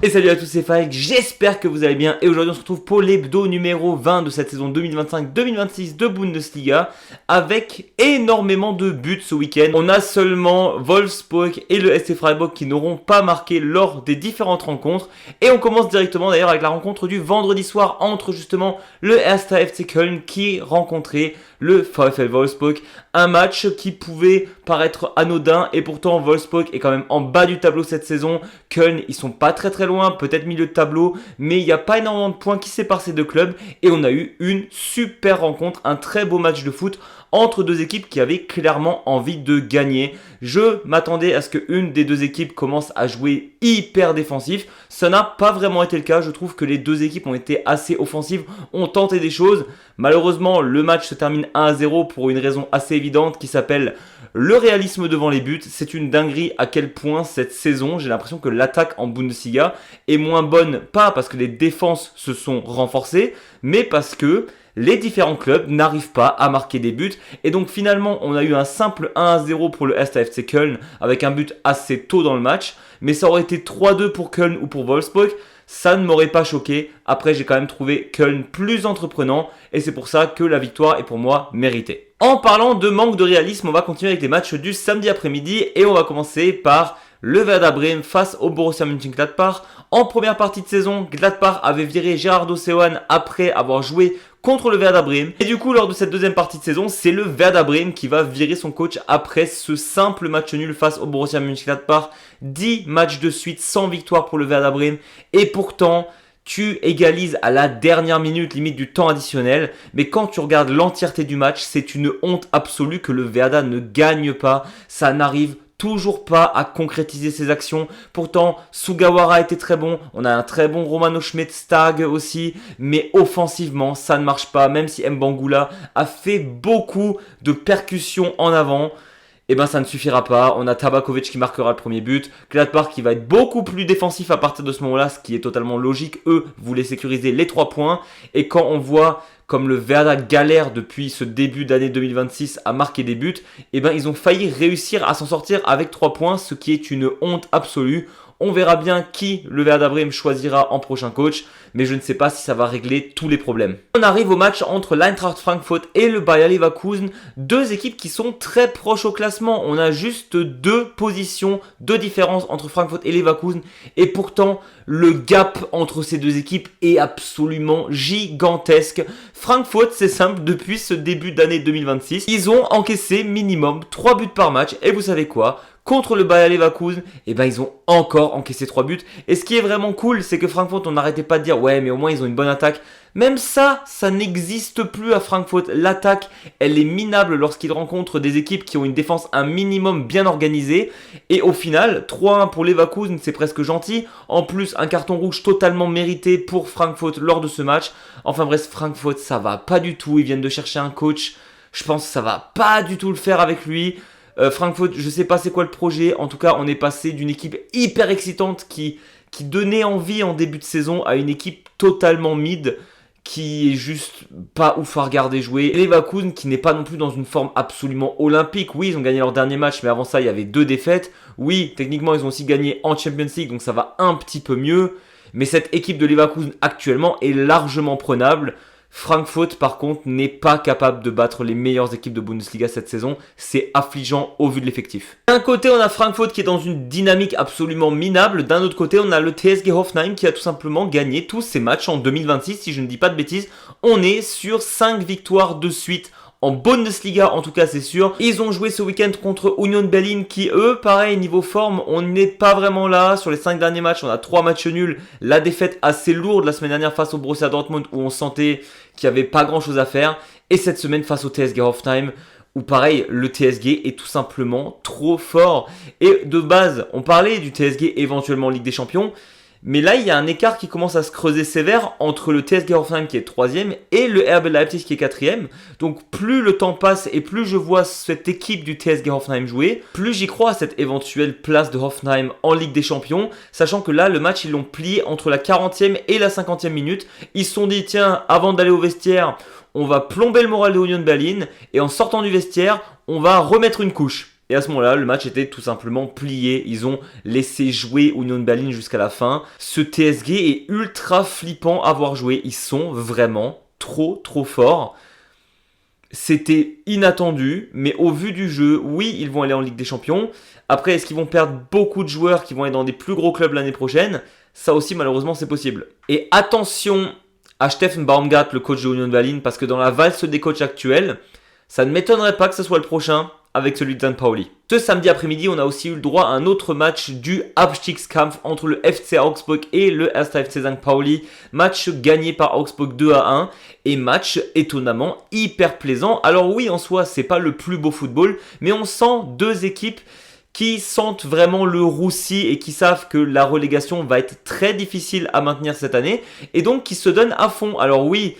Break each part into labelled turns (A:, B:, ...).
A: Et salut à tous, c'est Faik, j'espère que vous allez bien et aujourd'hui on se retrouve pour l'hebdo numéro 20 de cette saison 2025-2026 de Bundesliga avec énormément de buts ce week-end. On a seulement Wolfsburg et le SC Freiburg qui n'auront pas marqué lors des différentes rencontres et on commence directement d'ailleurs avec la rencontre du vendredi soir entre justement le 1. FC Köln qui rencontrait le VfL Wolfsburg. Un match qui pouvait paraître anodin et pourtant Wolfsburg est quand même en bas du tableau cette saison. Köln, ils sont pas très loin, peut-être milieu de tableau, mais il n'y a pas énormément de points qui séparent ces deux clubs et on a eu une super rencontre, un très beau match de foot entre deux équipes qui avaient clairement envie de gagner. Je m'attendais à ce qu'une des deux équipes commence à jouer hyper défensif. Ça n'a pas vraiment été le cas. Je trouve que les deux équipes ont été assez offensives, ont tenté des choses. Malheureusement, le match se termine 1-0 pour une raison assez évidente qui s'appelle le réalisme devant les buts. C'est une dinguerie à quel point cette saison, j'ai l'impression que l'attaque en Bundesliga est moins bonne, pas parce que les défenses se sont renforcées, mais parce que les différents clubs n'arrivent pas à marquer des buts. Et donc finalement, on a eu un simple 1-0 pour le 1. FC Köln avec un but assez tôt dans le match. Mais ça aurait été 3-2 pour Köln ou pour Wolfsburg. Ça ne m'aurait pas choqué. Après, j'ai quand même trouvé Köln plus entreprenant. Et c'est pour ça que la victoire est pour moi méritée. En parlant de manque de réalisme, on va continuer avec les matchs du samedi après-midi. Et on va commencer par le Werder Bremen face au Borussia Mönchengladbach. En première partie de saison, Gladbach avait viré Gerardo Seoane après avoir joué contre le Werder Bremen. Et du coup, lors de cette deuxième partie de saison, c'est le Werder Bremen qui va virer son coach après ce simple match nul face au Borussia Mönchengladbach. 10 matchs de suite sans victoire pour le Werder Bremen. Et pourtant, tu égalises à la dernière minute, limite du temps additionnel. Mais quand tu regardes l'entièreté du match, c'est une honte absolue que le Werder ne gagne pas. Ça n'arrive toujours pas à concrétiser ses actions. Pourtant, Sugawara était très bon. On a un très bon Romano Schmid-Stag aussi. Mais offensivement, ça ne marche pas. Même si Mbangula a fait beaucoup de percussions en avant, eh ben ça ne suffira pas. On a Tabakovic qui marquera le premier but. Gladbach qui va être beaucoup plus défensif à partir de ce moment-là, ce qui est totalement logique. Eux voulaient sécuriser les 3 points. Et quand on voit comme le Werder galère depuis ce début d'année 2026 à marquer des buts, eh ben ils ont failli réussir à s'en sortir avec 3 points, ce qui est une honte absolue. On verra bien qui le Werder Bremen choisira en prochain coach, mais je ne sais pas si ça va régler tous les problèmes. On arrive au match entre l'Eintracht Frankfurt et le Bayer Leverkusen, deux équipes qui sont très proches au classement. On a juste 2 positions de différence entre Frankfurt et Leverkusen, et pourtant le gap entre ces deux équipes est absolument gigantesque. Frankfurt, c'est simple, depuis ce début d'année 2026, ils ont encaissé minimum 3 buts par match, et vous savez quoi ? Contre le Bayer Leverkusen, eh ben ils ont encore encaissé 3 buts. Et ce qui est vraiment cool, c'est que Frankfurt, on n'arrêtait pas de dire ouais, mais au moins ils ont une bonne attaque. Même ça n'existe plus à Frankfurt. L'attaque, elle est minable lorsqu'ils rencontrent des équipes qui ont une défense un minimum bien organisée. Et au final, 3-1 pour Leverkusen, c'est presque gentil. En plus, un carton rouge totalement mérité pour Frankfurt lors de ce match. Enfin bref, Frankfurt, ça va pas du tout. Ils viennent de chercher un coach. Je pense que ça va pas du tout le faire avec lui. Frankfurt, je sais pas c'est quoi le projet. En tout cas, on est passé d'une équipe hyper excitante qui donnait envie en début de saison à une équipe totalement mid qui est juste pas ouf à regarder jouer. Et Leverkusen qui n'est pas non plus dans une forme absolument olympique. Oui, ils ont gagné leur dernier match, mais avant ça, il y avait 2 défaites. Oui, techniquement, ils ont aussi gagné en Champions League, donc ça va un petit peu mieux. Mais cette équipe de Leverkusen actuellement est largement prenable. Frankfurt, par contre, n'est pas capable de battre les meilleures équipes de Bundesliga cette saison. C'est affligeant au vu de l'effectif. D'un côté, on a Frankfurt qui est dans une dynamique absolument minable. D'un autre côté, on a le TSG Hoffenheim qui a tout simplement gagné tous ses matchs en 2026. Si je ne dis pas de bêtises, on est sur 5 victoires de suite. En Bundesliga, en tout cas, c'est sûr. Ils ont joué ce week-end contre Union Berlin qui, eux, pareil, niveau forme, on n'est pas vraiment là. Sur les 5 derniers matchs, on a 3 matchs nuls. La défaite assez lourde la semaine dernière face au Borussia Dortmund où on sentait qu'il n'y avait pas grand-chose à faire. Et cette semaine face au TSG Hoffenheim où, pareil, le TSG est tout simplement trop fort. Et de base, on parlait du TSG éventuellement en Ligue des Champions. Mais là, il y a un écart qui commence à se creuser sévère entre le TSG Hoffenheim qui est 3e et le RB Leipzig qui est 4e. Donc plus le temps passe et plus je vois cette équipe du TSG Hoffenheim jouer, plus j'y crois à cette éventuelle place de Hoffenheim en Ligue des Champions. Sachant que là, le match, ils l'ont plié entre la 40e et la 50e minute. Ils se sont dit, tiens, avant d'aller au vestiaire, on va plomber le moral de Union Berlin. Et en sortant du vestiaire, on va remettre une couche. Et à ce moment-là, le match était tout simplement plié. Ils ont laissé jouer Union Berlin jusqu'à la fin. Ce TSG est ultra flippant à voir jouer. Ils sont vraiment trop forts. C'était inattendu, mais au vu du jeu, oui, ils vont aller en Ligue des Champions. Après, est-ce qu'ils vont perdre beaucoup de joueurs qui vont aller dans des plus gros clubs l'année prochaine? Ça aussi, malheureusement, c'est possible. Et attention à Steffen Baumgart, le coach de Union Berlin, parce que dans la valse des coachs actuels, ça ne m'étonnerait pas que ce soit le prochain avec celui de St. Pauli. Ce samedi après-midi, on a aussi eu le droit à un autre match du Abstiegskampf entre le FC Augsburg et le 1. FC St. Pauli. Match gagné par Augsburg 2-1 et match étonnamment hyper plaisant. Alors oui, en soi, c'est pas le plus beau football, mais on sent deux équipes qui sentent vraiment le roussi et qui savent que la relégation va être très difficile à maintenir cette année et donc qui se donnent à fond. Alors oui,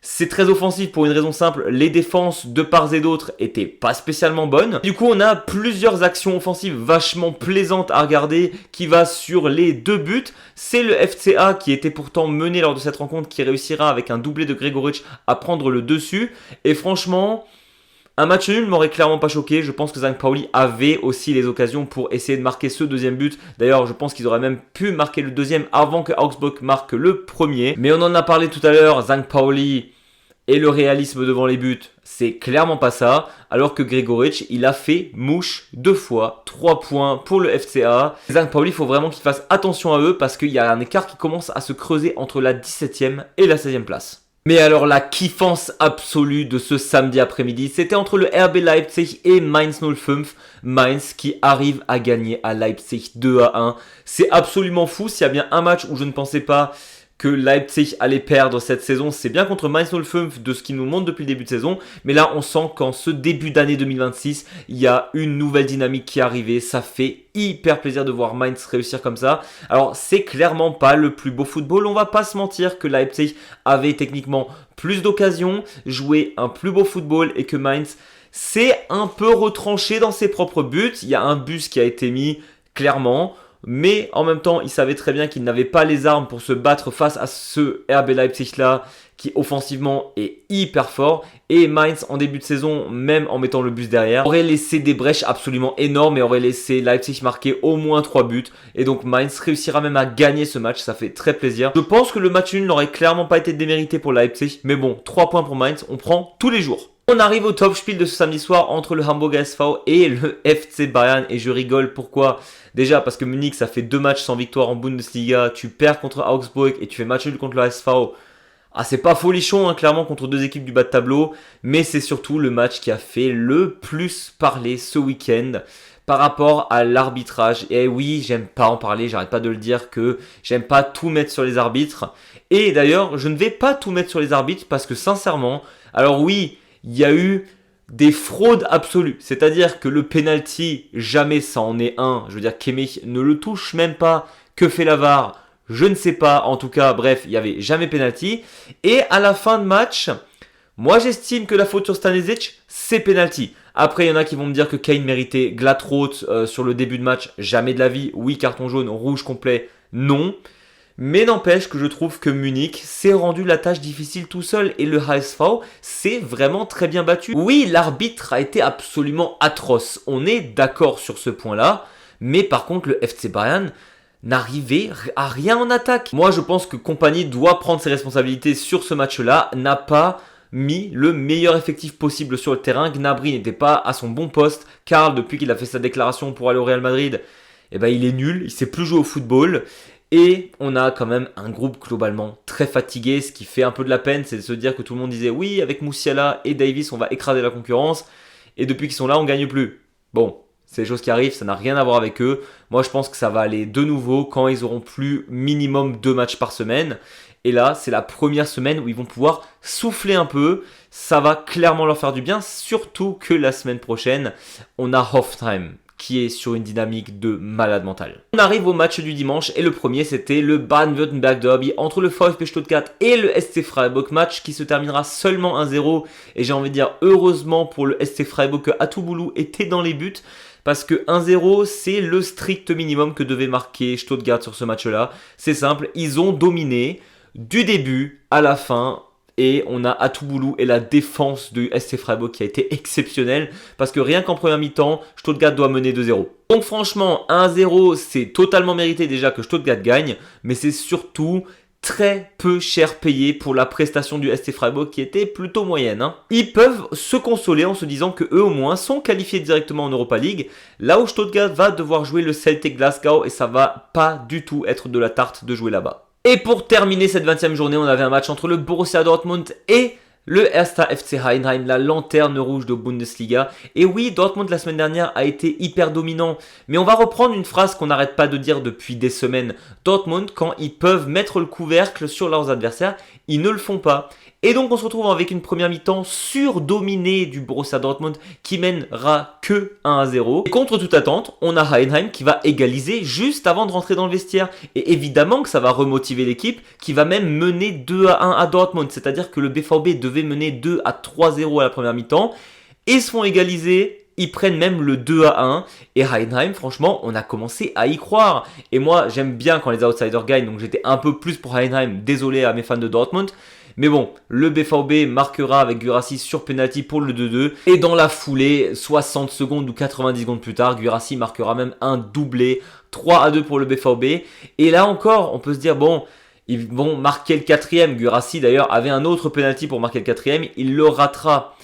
A: c'est très offensif pour une raison simple, les défenses de part et d'autre étaient pas spécialement bonnes. Du coup, on a plusieurs actions offensives vachement plaisantes à regarder qui va sur les deux buts. C'est le FCA qui était pourtant mené lors de cette rencontre qui réussira avec un doublé de Gregoritsch à prendre le dessus. Et franchement, un match nul m'aurait clairement pas choqué. Je pense que St. Pauli avait aussi les occasions pour essayer de marquer ce deuxième but. D'ailleurs, je pense qu'ils auraient même pu marquer le deuxième avant que Augsburg marque le premier. Mais on en a parlé tout à l'heure, St. Pauli et le réalisme devant les buts, c'est clairement pas ça. Alors que Gregoritsch, il a fait mouche 2 fois, 3 points pour le FCA. St. Pauli, il faut vraiment qu'ils fassent attention à eux parce qu'il y a un écart qui commence à se creuser entre la 17e et la 16e place. Mais alors la kiffance absolue de ce samedi après-midi, c'était entre le RB Leipzig et Mainz 05. Mainz qui arrive à gagner à Leipzig 2-1. C'est absolument fou. S'il y a bien un match où je ne pensais pas que Leipzig allait perdre cette saison, c'est bien contre Mainz 05 de ce qu'ils nous montrent depuis le début de saison. Mais là, on sent qu'en ce début d'année 2026, il y a une nouvelle dynamique qui est arrivée. Ça fait hyper plaisir de voir Mainz réussir comme ça. Alors, c'est clairement pas le plus beau football. On va pas se mentir que Leipzig avait techniquement plus d'occasions, joué un plus beau football et que Mainz s'est un peu retranché dans ses propres buts. Il y a un bus qui a été mis clairement. Mais en même temps, il savait très bien qu'il n'avait pas les armes pour se battre face à ce RB Leipzig-là qui offensivement est hyper fort. Et Mainz, en début de saison, même en mettant le bus derrière, aurait laissé des brèches absolument énormes et aurait laissé Leipzig marquer au moins 3 buts. Et donc Mainz réussira même à gagner ce match, ça fait très plaisir. Je pense que le match nul n'aurait clairement pas été démérité pour Leipzig. Mais bon, 3 points pour Mainz, on prend tous les jours. On arrive au top spiel de ce samedi soir entre le Hamburger SV et le FC Bayern. Et je rigole, pourquoi? Déjà parce que Munich, ça fait 2 matchs sans victoire en Bundesliga. Tu perds contre Augsburg et tu fais match nul contre le SV. Ah, c'est pas folichon, hein, clairement, contre 2 équipes du bas de tableau. Mais c'est surtout le match qui a fait le plus parler ce week-end par rapport à l'arbitrage. Et oui, j'aime pas en parler, j'arrête pas de le dire que j'aime pas tout mettre sur les arbitres. Et d'ailleurs, je ne vais pas tout mettre sur les arbitres parce que sincèrement, alors oui, il y a eu des fraudes absolues. C'est-à-dire que le penalty, jamais ça en est un. Je veux dire, Kimmich ne le touche même pas. Que fait la VAR? Je ne sais pas. En tout cas, bref, il n'y avait jamais penalty. Et à la fin de match, moi j'estime que la faute sur Stanisic, c'est penalty. Après, il y en a qui vont me dire que Kane méritait Glatt-Roth sur le début de match. Jamais de la vie. Oui, carton jaune, rouge complet, non. Mais n'empêche que je trouve que Munich s'est rendu la tâche difficile tout seul et le HSV s'est vraiment très bien battu. Oui, l'arbitre a été absolument atroce, on est d'accord sur ce point-là, mais par contre le FC Bayern n'arrivait à rien en attaque. Moi je pense que Kompany doit prendre ses responsabilités sur ce match-là, n'a pas mis le meilleur effectif possible sur le terrain. Gnabry n'était pas à son bon poste, Karl depuis qu'il a fait sa déclaration pour aller au Real Madrid, il est nul, il sait plus jouer au football. Et on a quand même un groupe globalement très fatigué. Ce qui fait un peu de la peine, c'est de se dire que tout le monde disait oui, avec Musiala et Davis, on va écraser la concurrence. Et depuis qu'ils sont là, on ne gagne plus. Bon, c'est des choses qui arrivent, ça n'a rien à voir avec eux. Moi, je pense que ça va aller de nouveau quand ils auront plus minimum 2 matchs par semaine. Et là, c'est la première semaine où ils vont pouvoir souffler un peu. Ça va clairement leur faire du bien, surtout que la semaine prochaine, on a Hoffenheim qui est sur une dynamique de malade mental. On arrive au match du dimanche et le premier c'était le Baden-Württemberg Derby entre le VfB Stuttgart et le SC Freiburg, match qui se terminera seulement 1-0 et j'ai envie de dire heureusement pour le SC Freiburg que Atuboulou était dans les buts parce que 1-0 c'est le strict minimum que devait marquer Stuttgart sur ce match-là. C'est simple, ils ont dominé du début à la fin. Et on a Atouboulou et la défense du SC Freiburg qui a été exceptionnelle. Parce que rien qu'en première mi-temps, Stuttgart doit mener 2-0. Donc franchement, 1-0, c'est totalement mérité déjà que Stuttgart gagne. Mais c'est surtout très peu cher payé pour la prestation du SC Freiburg qui était plutôt moyenne. Ils peuvent se consoler en se disant que eux au moins sont qualifiés directement en Europa League. Là où Stuttgart va devoir jouer le Celtic Glasgow et ça va pas du tout être de la tarte de jouer là-bas. Et pour terminer cette 20e journée, on avait un match entre le Borussia Dortmund et le Erster FC Heidenheim, la lanterne rouge de Bundesliga. Et oui, Dortmund la semaine dernière a été hyper dominant. Mais on va reprendre une phrase qu'on n'arrête pas de dire depuis des semaines. Dortmund, quand ils peuvent mettre le couvercle sur leurs adversaires, ils ne le font pas. Et donc on se retrouve avec une première mi-temps surdominée du Borussia Dortmund qui mènera que 1-0. Et contre toute attente, on a Heidenheim qui va égaliser juste avant de rentrer dans le vestiaire. Et évidemment que ça va remotiver l'équipe qui va même mener 2-1 à Dortmund. C'est-à-dire que le BVB devait mener 2-3-0 à la première mi-temps. Et se font égaliser. Ils prennent même le 2-1 et Heidenheim, franchement, on a commencé à y croire. Et moi, j'aime bien quand les outsiders gagnent, donc j'étais un peu plus pour Heidenheim. Désolé à mes fans de Dortmund. Mais bon, le BVB marquera avec Guirassy sur penalty pour le 2-2. Et dans la foulée, 60 secondes ou 90 secondes plus tard, Guirassy marquera même un doublé. 3-2 pour le BVB. Et là encore, on peut se dire, bon, ils vont marquer le quatrième. Guirassy d'ailleurs avait un autre penalty pour marquer le quatrième. Il le ratera.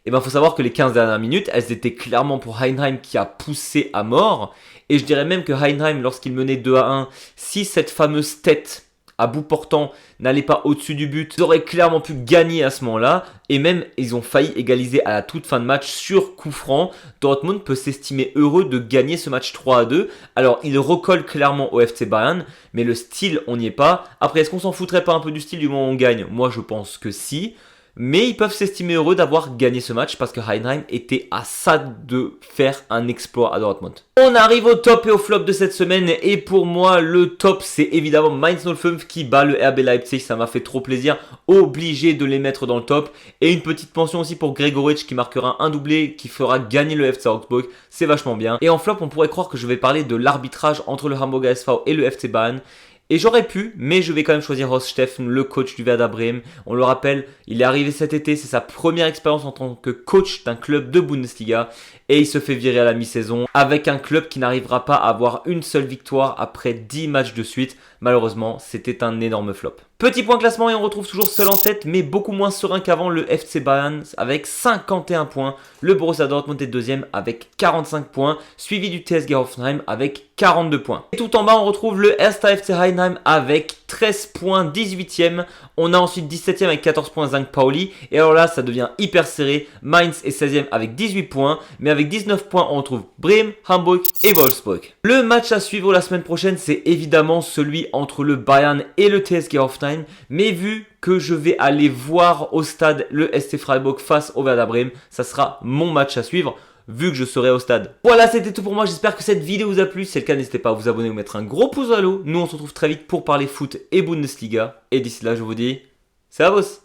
A: Et ben, faut savoir que les 15 dernières minutes, elles étaient clairement pour Heidenheim qui a poussé à mort. Et je dirais même que Heidenheim, lorsqu'il menait 2-1, si cette fameuse tête à bout portant n'allait pas au-dessus du but, ils auraient clairement pu gagner à ce moment-là. Et même, ils ont failli égaliser à la toute fin de match sur coup franc. Dortmund peut s'estimer heureux de gagner ce match 3-2. Alors, il recolle clairement au FC Bayern, mais le style, on n'y est pas. Après, est-ce qu'on s'en foutrait pas un peu du style du moment où on gagne? Moi, je pense que si. Mais ils peuvent s'estimer heureux d'avoir gagné ce match parce que Heidenheim était à ça de faire un exploit à Dortmund. On arrive au top et au flop de cette semaine et pour moi le top c'est évidemment Mainz 05 qui bat le RB Leipzig, ça m'a fait trop plaisir, obligé de les mettre dans le top. Et une petite pension aussi pour Gregoritsch qui marquera un doublé qui fera gagner le FC Augsburg, c'est vachement bien. Et en flop on pourrait croire que je vais parler de l'arbitrage entre le Hamburger SV et le FC Bayern. Et j'aurais pu, mais je vais quand même choisir Horst Steffen, le coach du Werder Bremen. On le rappelle, il est arrivé cet été, c'est sa première expérience en tant que coach d'un club de Bundesliga. Et il se fait virer à la mi-saison avec un club qui n'arrivera pas à avoir une seule victoire après 10 matchs de suite. Malheureusement, c'était un énorme flop. Petit point classement et on retrouve toujours seul en tête, mais beaucoup moins serein qu'avant le FC Bayern avec 51 points. Le Borussia Dortmund est deuxième avec 45 points, suivi du TSG Hoffenheim avec 42 points. Et tout en bas, on retrouve le Erster FC Heidenheim avec 13 points, 18e. On a ensuite 17e avec 14 points St. Pauli. Et alors là, ça devient hyper serré. Mainz est 16e avec 18 points, mais avec 19 points, on retrouve Bremen, Hamburg et Wolfsburg. Le match à suivre la semaine prochaine, c'est évidemment celui entre le Bayern et le TSG Hoffenheim. Mais vu que je vais aller voir au stade le SC Freiburg face au Werder Bremen, ça sera mon match à suivre vu que je serai au stade. Voilà, c'était tout pour moi. J'espère que cette vidéo vous a plu. Si c'est le cas, n'hésitez pas à vous abonner ou mettre un gros pouce à l'eau. Nous, on se retrouve très vite pour parler foot et Bundesliga. Et d'ici là, je vous dis, servus!